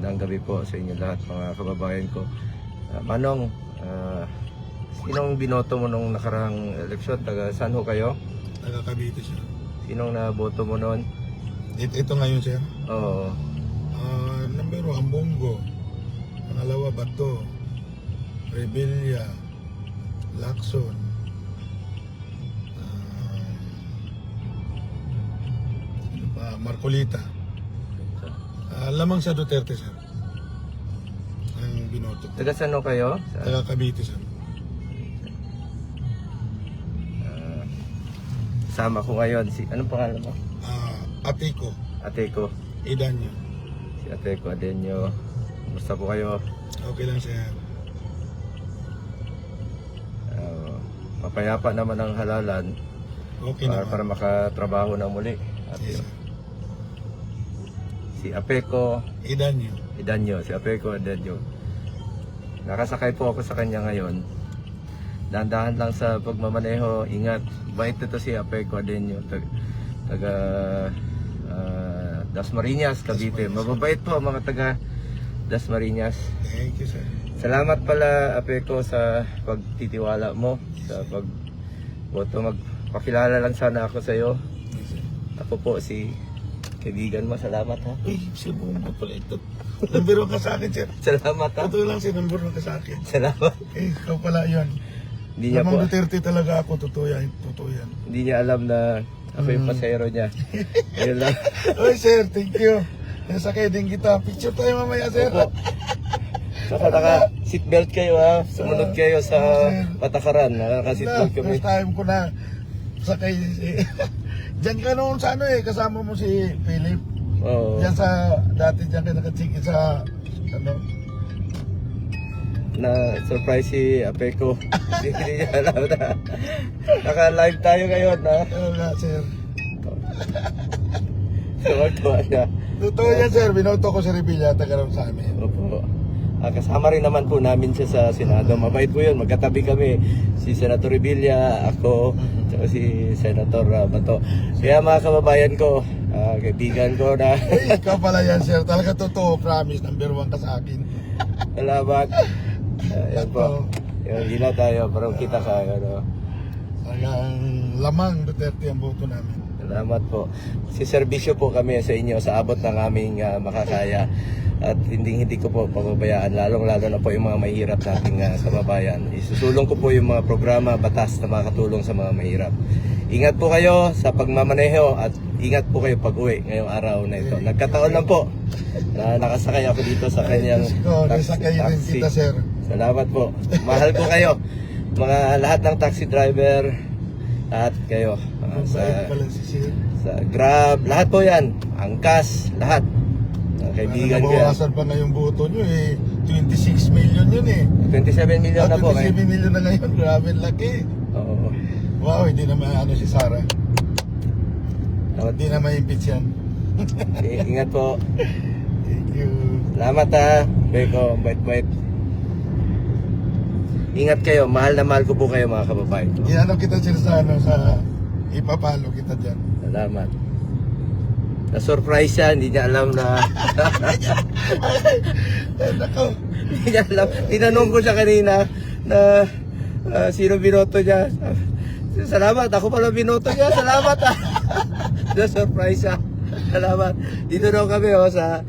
Magandang gabi po sa inyo lahat mga kababayan ko. Manong, sinong binoto mo nung nakarang eleksyon? Taga saan ho kayo? Taga Cavite, sir. Sinong naboto mo noon? Ito ngayon, sir. Oo. Number 1, Bongo. Pangalawa, Bato. Rebilla. Lacson. Sino pa? Marcolita. Lamang sa Duterte, sir. Ang binoto. Taga saan ho kayo? Taga Cavite, sir. Sama ko ngayon. Anong pangalan mo? Atiko. Ateko. Idanyo. Si Ateko Adenyo. Kumusta po kayo? Okay lang, sir. Mapayapa naman ang halalan Okay naman. para makatrabaho na muli. At Yes, sir. si Apeko Idanyo. Idanyo, si Apeko Idanyo. Nakasakay po ako sa kanya ngayon. Dahan-dahan lang sa pagmamaneho, ingat. Bait ito si Apeko Idanyo, taga Dasmariñas, Cavite. Mababait po ang mga taga Dasmariñas. Thank you, sir. Salamat pala Apeko sa pagtitiwala mo, sa pagboto. Magpakilala lang sana ako sa iyo. Yes, sir. Ako po si kaibigan mo. Salamat ha. Uy, si Bongo pala ito. Number 1 ka sa akin, sir. Salamat ha. Totoo lang, si number 1 ka sa akin. Salamat. Ikaw pala yun. Hindi niya po, Lamang Duterte talaga ako, totoo yan. Totoo yan. hindi niya alam na ako yung pasero niya. Ayun lang. Uy, sir, thank you. Nasakay din kita. Picture tayo mamaya, sir. Opo. Saka naka seatbelt kayo ha. Sumunod kayo sa patakaran. Naka-seatbelt kami. First time ko na sakay. Diyan ka noon sa ano kasama mo si Philip. Oo. Diyan sa, dati diyan ka nakatsiki sa, ano, Na surprise si Apeko. Hindi niya alam na. Naka-live tayo ngayon ha. ano nga, sir. Tuwa niya. Totoo yan, sir. Binoto ko si Rebilla, taga rin sa amin. Opo. Kasama rin naman po namin siya sa Senado. Mabait po yun. Magkatabi kami. Si Senator Rebilla, ako, at si Senator Bato. Kaya mga kababayan ko, kaibigan ko na Ikaw pala yan, sir. Talaga totoo. Promise. Number 1 ka sa akin. salamat. Yan po. Yung gila tayo, parang kita ka. Ano. Talagang lamang Duterte ang boto namin. Salamat po. Si serbisyo po kami sa inyo sa abot ng aming makakaya. At hindi ko po pababayaan, lalong-lalo na po yung mga mahirap nating kababayan. Isusulong ko po yung mga programa, batas na makakatulong sa mga mahirap. Ingat po kayo sa pagmamaneho at ingat po kayo pag-uwi ngayong araw na ito. Nagkataon lang po na nakasakay ako dito sa kanyang Nasakay rin taxi. kita, sir. Salamat po. Mahal ko kayo. Mga lahat ng taxi driver, lahat kayo. Mabait pala si sir. Sa Grab, lahat po yan. Angkas, lahat. Kaibigan ko yan. Nabawasan pa na yung boto nyo 26 million yun 27 million na po. 27 million na ngayon. Grabe, laki. Oo. Wow, hindi na maano si Sara. Salamat. Hindi na ma-impeach yan. Ingat po. Thank you. Salamat ha. Beko, bait-bait. Ingat kayo. Mahal na mahal ko po kayo mga kababayan. Inano kita sir sa ano, sa ipapalo kita dyan. Salamat. Na-surprise siya. Hindi niya alam na... Ay, nako. Hindi niya alam. Tinanong ko siya kanina na sino binoto niya. Salamat. Ako pala binoto niya. Salamat ha. Na-surprise siya. Salamat. Dito daw kami sa